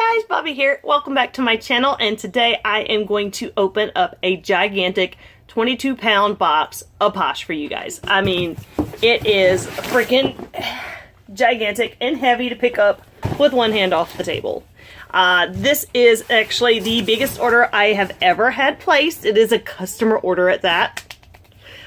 Hey guys, Bobby here. Welcome back to my channel, and today I am going to open up a gigantic 22-pound box of Posh for you guys. I mean, it is freaking gigantic and heavy to pick up with one hand off the table. This is actually the biggest order I have ever had placed. It is a customer order at that,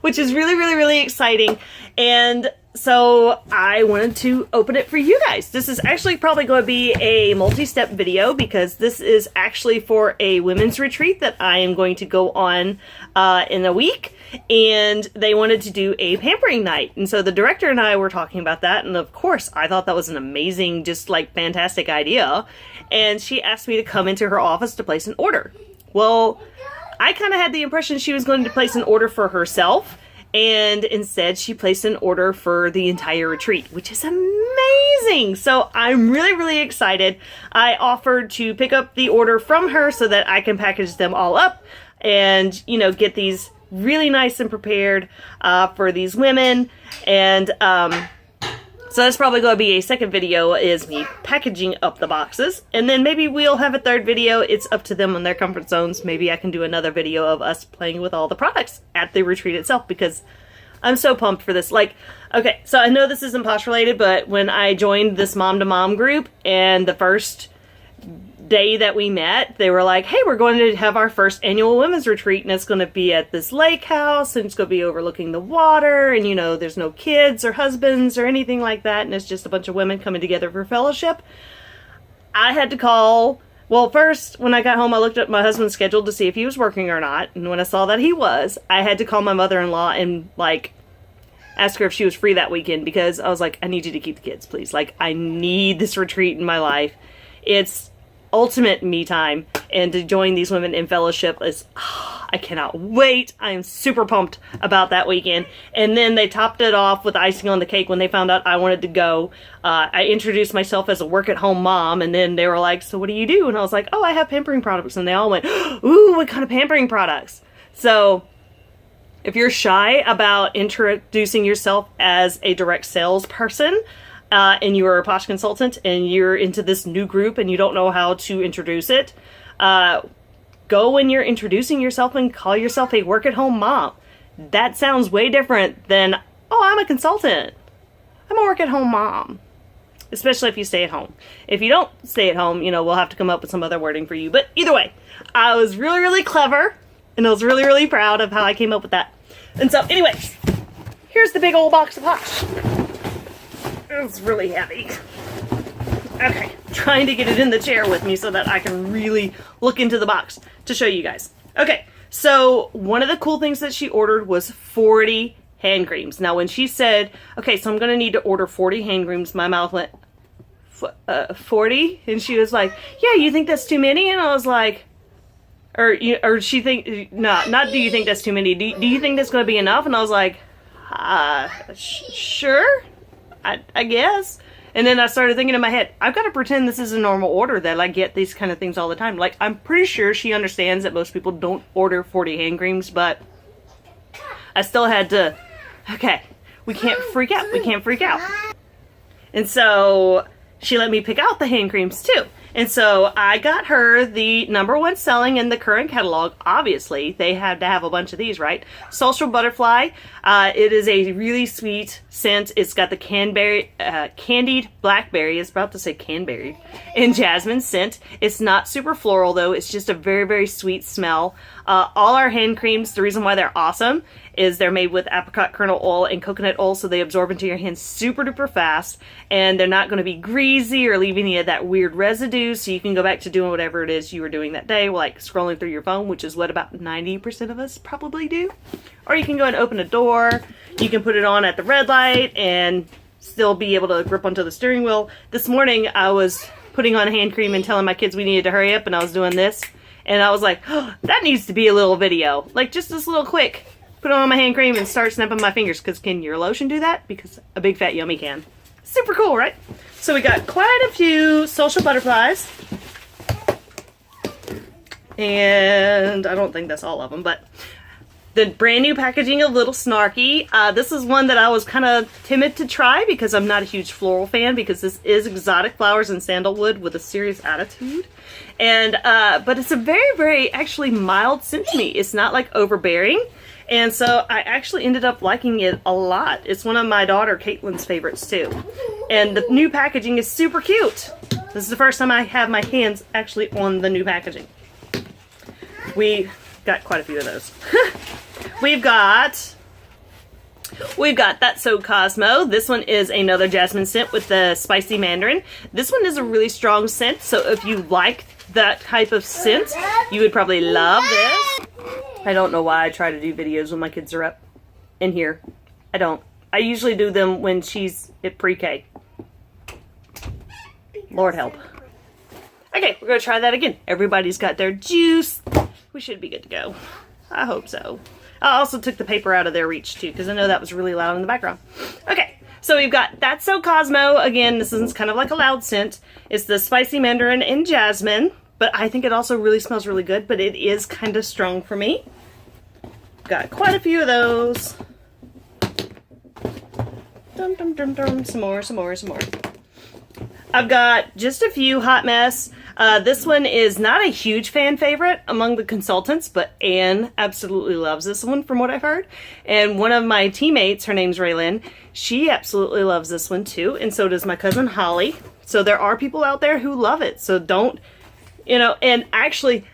which is really exciting. And so I wanted to open it for you guys. This is actually probably going to be a multi-step video because this is actually for a women's retreat that I am going to go on in a week. And they wanted to do a pampering night. And so the director and I were talking about that. And of course, I thought that was an amazing, just like fantastic idea. And she asked me to come into her office to place an order. Well, I kind of had the impression she was going to place an order for herself. And instead, she placed an order for the entire retreat, which is amazing. So I'm really excited. I offered to pick up the order from her so that I can package them all up and, you know, get these really nice and prepared for these women. And so that's probably going to be a second video, is me packaging up the boxes. And then maybe we'll have a third video. It's up to them on their comfort zones. Maybe I can do another video of us playing with all the products at the retreat itself, because I'm so pumped for this. Like, okay, so I know this isn't Posh related, but when I joined this mom-to-mom group, and the first day that we met, they were like, hey, we're going to have our first annual women's retreat, and it's going to be at this lake house, and it's going to be overlooking the water, and you know, there's no kids or husbands or anything like that, and it's just a bunch of women coming together for fellowship. I had to call, well, first, when I got home, I looked at my husband's schedule to see if he was working or not, and when I saw that he was, I had to call my mother-in-law and, like, ask her if she was free that weekend, because I was like, I need you to keep the kids, please. Like, I need this retreat in my life. It's ultimate me time, and to join these women in fellowship is, I cannot wait. I am super pumped about that weekend. And then they topped it off with icing on the cake when they found out I wanted to go. I introduced myself as a work-at-home mom, and then they were like, so what do you do? And I was like, oh, I have pampering products. And they all went, ooh, what kind of pampering products? So if you're shy about introducing yourself as a direct salesperson, and you're a Posh consultant, and you're into this new group, and you don't know how to introduce it, go when you're introducing yourself and call yourself a work-at-home mom. That sounds way different than, oh, I'm a consultant. I'm a work-at-home mom. Especially if you stay at home. If you don't stay at home, you know, we'll have to come up with some other wording for you. But either way, I was really clever, and I was really proud of how I came up with that. And so, anyways, here's the big old box of Posh. It's really heavy. Okay, trying to get it in the chair with me so that I can really look into the box to show you guys. Okay, so one of the cool things that she ordered was 40 hand creams. Now, when she said, okay, so I'm going to need to order 40 hand creams, my mouth went, 40? And she was like, yeah, you think that's too many? And I was like, or she think, no, not do you think that's too many? Do you think that's going to be enough? And I was like, sure. I guess. And then I started thinking in my head, I've got to pretend this is a normal order, that I get these kind of things all the time. Like, I'm pretty sure she understands that most people don't order 40 hand creams, but I still had to, okay, we can't freak out. We can't freak out. And so she let me pick out the hand creams too. And so I got her the #1 selling in the current catalog. Obviously, they had to have a bunch of these, right? Social Butterfly. It is a really sweet scent. It's got the candied blackberry. It's about to say canberry. And jasmine scent. It's not super floral though. It's just a very sweet smell. All our hand creams, the reason why they're awesome is they're made with apricot kernel oil and coconut oil, so they absorb into your hands super duper fast, and they're not going to be greasy or leave any of that weird residue, so you can go back to doing whatever it is you were doing that day, like scrolling through your phone, which is what about 90% of us probably do. Or you can go and open a door, you can put it on at the red light and still be able to grip onto the steering wheel. This morning I was putting on hand cream and telling my kids we needed to hurry up, and I was doing this, and I was like, oh, that needs to be a little video, like just this little quick. Put on my hand cream and start snapping my fingers, because can your lotion do that? Because a big fat yummy can. Super cool, right? So we got quite a few Social Butterflies. And I don't think that's all of them, but The brand new packaging of Little Snarky. This is one that I was kind of timid to try because I'm not a huge floral fan, because this is exotic flowers and sandalwood with a serious attitude. And, but it's a very, very actually mild scent to me. It's not like overbearing. And so I actually ended up liking it a lot. It's one of my daughter Caitlin's favorites too. And the new packaging is super cute. This is the first time I have my hands actually on the new packaging. We got quite a few of those. We've got That's So Cosmo. This one is another jasmine scent with the spicy mandarin. This one is a really strong scent, so if you like that type of scent, you would probably love this. I don't know why I try to do videos when my kids are up in here. I don't. I usually do them when she's at pre-K. Lord help. Okay, we're going to try that again. Everybody's got their juice. We should be good to go. I hope so. I also took the paper out of their reach too, because I know that was really loud in the background. Okay, so we've got That's So Cosmo. Again, this is kind of like a loud scent. It's the spicy mandarin and jasmine, but I think it also really smells really good, but it is kind of strong for me. Got quite a few of those. Dum dum dum dum. Some more, some more, some more. I've got just a few Hot Mess. This one is not a huge fan favorite among the consultants, but Anne absolutely loves this one from what I've heard. And one of my teammates, her name's Raylyn, she absolutely loves this one too, and so does my cousin Holly. So there are people out there who love it, so don't, you know, and actually,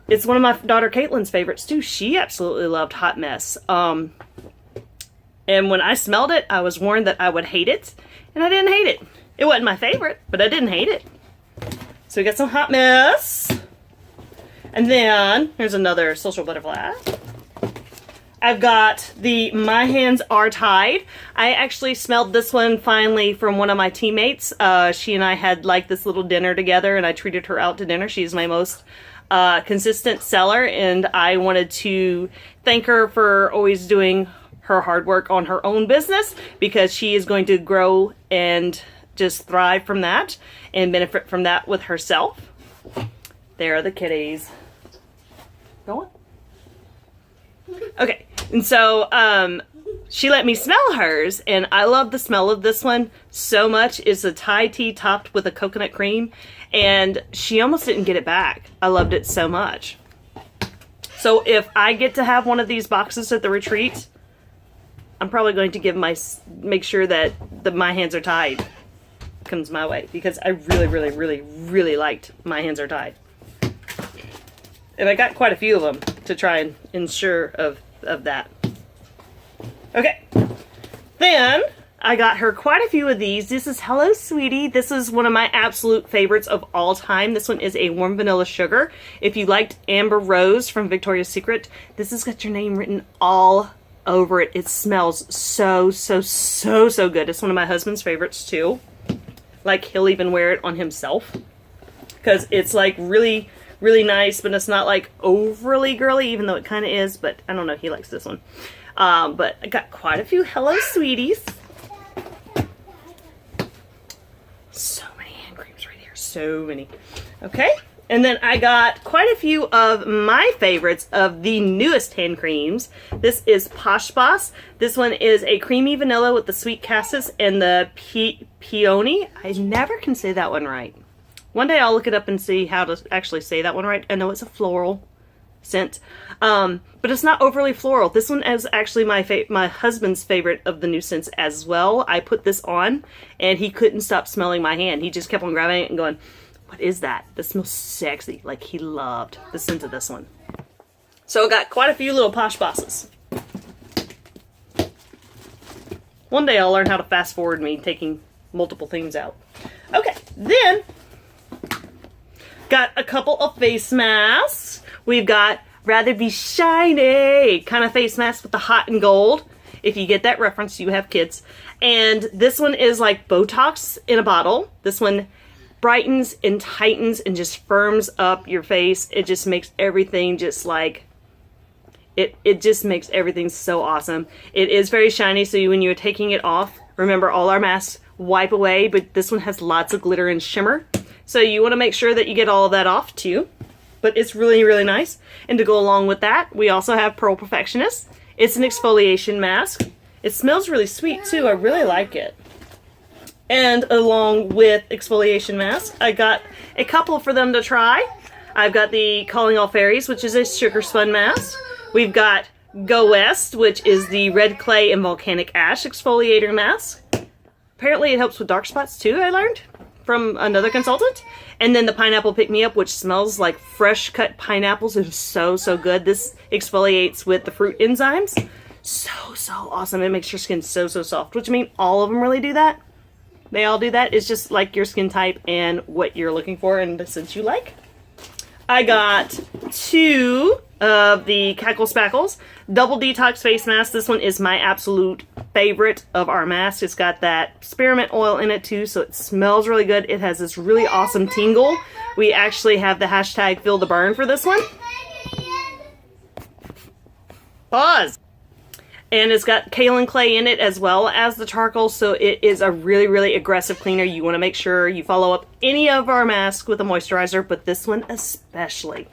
it's one of my daughter Caitlin's favorites too. She absolutely loved Hot Mess. And when I smelled it, I was warned that I would hate it, and I didn't hate it. It wasn't my favorite, but I didn't hate it. So we got some Hot Mess. And then, here's another Social Butterfly. I've got the My Hands Are Tied. I actually smelled this one finally from one of my teammates. She and I had like this little dinner together, and I treated her out to dinner. She's my most consistent seller, and I wanted to thank her for always doing her hard work on her own business, because she is going to grow and just thrive from that and benefit from that with herself. There are the kitties. Go on. Okay, and so she let me smell hers, and I love the smell of this one so much. It's a Thai tea topped with a coconut cream, and she almost didn't get it back. I loved it so much. So if I get to have one of these boxes at the retreat, I'm probably going to make sure that My Hands Are Tied comes my way, because I really, really, really, really liked My Hands Are Tied. And I got quite a few of them to try and ensure of that. Okay. Then I got her quite a few of these. This is Hello Sweetie. This is one of my absolute favorites of all time. This one is a warm vanilla sugar. If you liked Amber Rose from Victoria's Secret, this has got your name written all over it. It smells so, so, so, so good. It's one of my husband's favorites too. Like, he'll even wear it on himself, because it's like really, really nice, but it's not like overly girly, even though it kind of is. But I don't know, he likes this one. But I got quite a few Hello Sweeties. So many hand creams right here, so many. Okay, and then I got quite a few of my favorites of the newest hand creams. This is Posh Boss. This one is a creamy vanilla with the sweet cassis and the peony. I never can say that one right. One day I'll look it up and see how to actually say that one right. I know it's a floral scent, but it's not overly floral. This one is actually my husband's favorite of the new scents as well. I put this on, and he couldn't stop smelling my hand. He just kept on grabbing it and going, "What is that? This smells sexy." Like, he loved the scent of this one. So I got quite a few little Posh Bosses. One day I'll learn how to fast forward me taking multiple things out. Okay, then got a couple of face masks. We've got Rather Be Shiny kind of face mask with the hot and gold. If you get that reference, you have kids. And this one is like Botox in a bottle. This one brightens and tightens and just firms up your face. It just makes everything just like, it just makes everything so awesome. It is very shiny, so when you're taking it off, remember all our masks wipe away, but this one has lots of glitter and shimmer. So you want to make sure that you get all of that off too. but it's really, really nice. And to go along with that, we also have Pearl Perfectionist. It's an exfoliation mask. It smells really sweet too. I really like it. And along with exfoliation mask, I got a couple for them to try. I've got the Calling All Fairies, which is a sugar spun mask. We've got Go West, which is the red clay and volcanic ash exfoliator mask. Apparently it helps with dark spots too, I learned from another consultant. And then the Pineapple Pick Me Up, which smells like fresh cut pineapples. It is so, so good. This exfoliates with the fruit enzymes. So, so awesome. It makes your skin so, so soft, which means all of them really do that. They all do that. It's just like your skin type and what you're looking for and the scents you like. I got 2 of the Cackle Spackles Double Detox Face Mask. This one is my absolute favorite of our masks. It's got that spearmint oil in it too, so it smells really good. It has this really awesome tingle. We actually have the hashtag Feel the Burn for this one. Pause. And it's got kaolin clay in it as well as the charcoal, so it is a really, really aggressive cleaner. You want to make sure you follow up any of our masks with a moisturizer, but this one especially.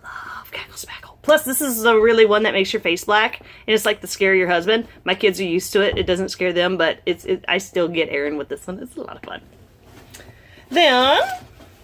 Love Cackle Spackle. Plus, this is a really one that makes your face black, and it's like the scare your husband. My kids are used to it. It doesn't scare them, but I still get Aaron with this one. It's a lot of fun. Then,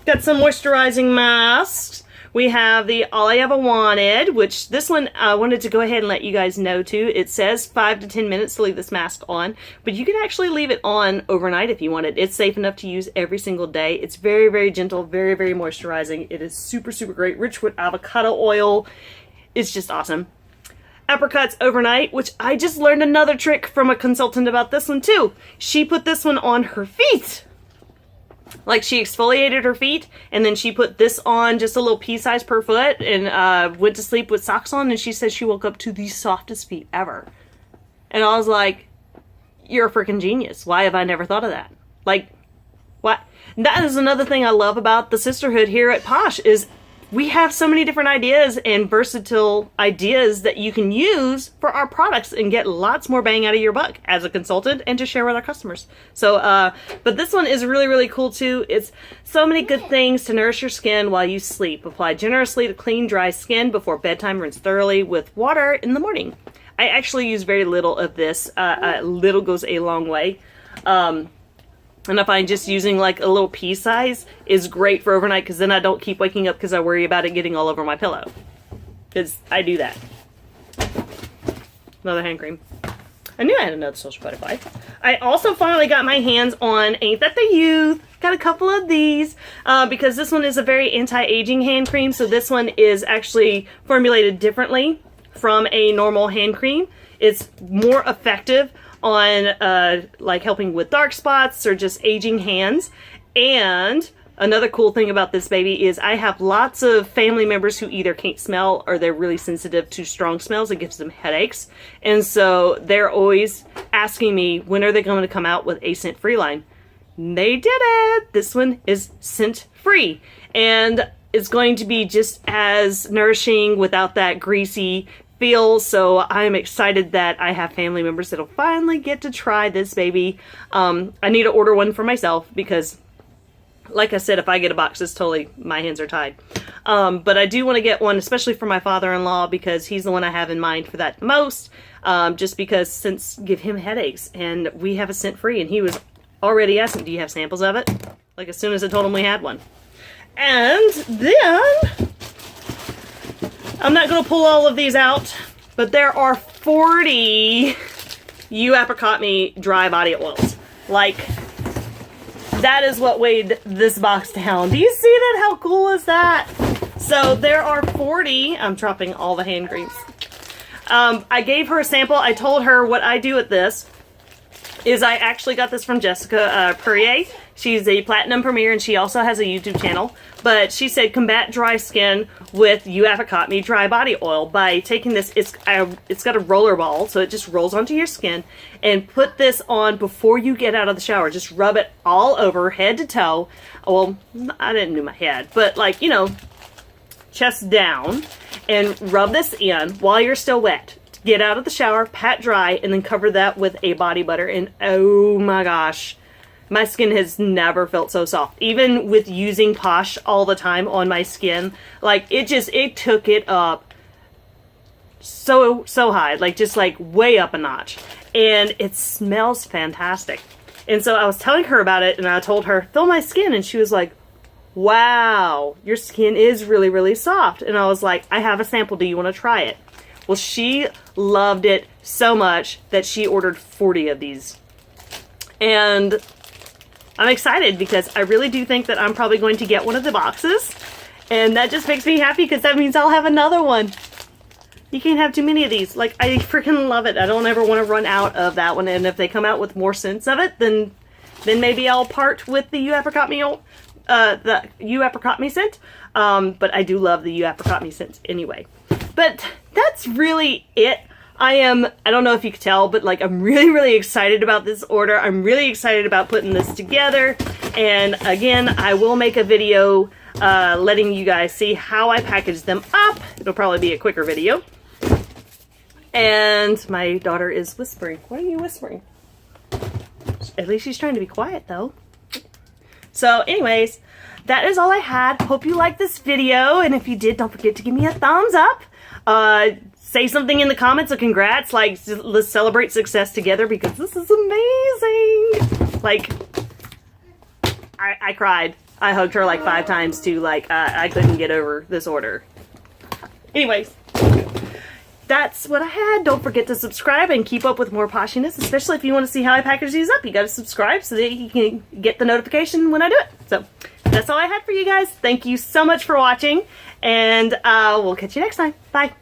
got some moisturizing masks. We have the All I Ever Wanted, which this one I wanted to go ahead and let you guys know too. It says 5 to 10 minutes to leave this mask on, but you can actually leave it on overnight if you want it. It's safe enough to use every single day. It's very, very gentle, very, very moisturizing. It is super, super great. Rich with avocado oil. It's just awesome. Apricots overnight, which I just learned another trick from a consultant about this one too. She put this one on her feet. Like, she exfoliated her feet, and then she put this on just a little pea size per foot, and went to sleep with socks on, and she says she woke up to the softest feet ever. And I was like, you're a freaking genius. Why have I never thought of that? Like, what? That is another thing I love about the sisterhood here at Posh, is we have so many different ideas and versatile ideas that you can use for our products and get lots more bang out of your buck as a consultant and to share with our customers. So, but this one is really, really cool too. It's so many good things to nourish your skin while you sleep. Apply generously to clean, dry skin before bedtime. Rinse thoroughly with water in the morning. I actually use very little of this. Little goes a long way. And I find just using like a little pea size is great for overnight, because then I don't keep waking up because I worry about it getting all over my pillow. Because I do that. Another hand cream. I knew I had another social butterfly. I also finally got my hands on Ain't That the Youth. Got a couple of these because this one is a very anti-aging hand cream. So this one is actually formulated differently from a normal hand cream. It's more effective on like helping with dark spots or just aging hands. And another cool thing about this baby is I have lots of family members who either can't smell or they're really sensitive to strong smells. It gives them headaches. And so they're always asking me, when are they going to come out with a scent-free line? They did it! This one is scent-free. And it's going to be just as nourishing without that greasy feel, so I'm excited that I have family members that'll finally get to try this baby. I need to order one for myself because, like I said, if I get a box, it's totally, my hands are tied. But I do want to get one, especially for my father-in-law, because he's the one I have in mind for that most, just because scents give him headaches, and we have a scent-free, and he was already asking, do you have samples of it? Like, as soon as I told him we had one. And then I'm not going to pull all of these out, but there are 40 You Apricot Me dry body oils. Like, that is what weighed this box down. Do you see that? How cool is that? So there are 40, I'm dropping all the hand creams. I gave her a sample. I told her what I do with this is I actually got this from Jessica Perrier. She's a Platinum Premier, and she also has a YouTube channel. But she said combat dry skin with You Apricot Me dry body oil by taking this. It's got a roller ball, so it just rolls onto your skin. And put this on before you get out of the shower. Just rub it all over, head to toe. Well, I didn't do my head, but like, you know, chest down. And rub this in while you're still wet. Get out of the shower, pat dry, and then cover that with a body butter. And oh my gosh, My skin has never felt so soft. Even with using Posh all the time on my skin, like it took it up so high, like just like way up a notch. And it smells fantastic. And so I was telling her about it, and I told her, feel my skin, and she was like, wow, your skin is really, really soft. And I was like, I have a sample, do you want to try it? Well, she loved it so much that she ordered 40 of these. And I'm excited because I really do think that I'm probably going to get one of the boxes. And that just makes me happy because that means I'll have another one. You can't have too many of these. Like, I freaking love it. I don't ever want to run out of that one. And if they come out with more scents of it, then maybe I'll part with the You Apricot Me, the You Apricot Me scent. But I do love the You Apricot Me scent anyway. But that's really it. I don't know if you could tell, but like I'm really, really excited about this order. I'm really excited about putting this together. And again, I will make a video letting you guys see how I package them up. It'll probably be a quicker video. And my daughter is whispering. What are you whispering? At least she's trying to be quiet though. So anyways, that is all I had. Hope you liked this video. And if you did, don't forget to give me a thumbs up. Say something in the comments of congrats. Like, let's celebrate success together because this is amazing. Like, I cried. I hugged her like 5 times too. Like, I couldn't get over this order. Anyways. That's what I had. Don't forget to subscribe and keep up with more Poshiness, especially if you want to see how I package these up. You got to subscribe so that you can get the notification when I do it. So that's all I had for you guys. Thank you so much for watching, and we'll catch you next time. Bye.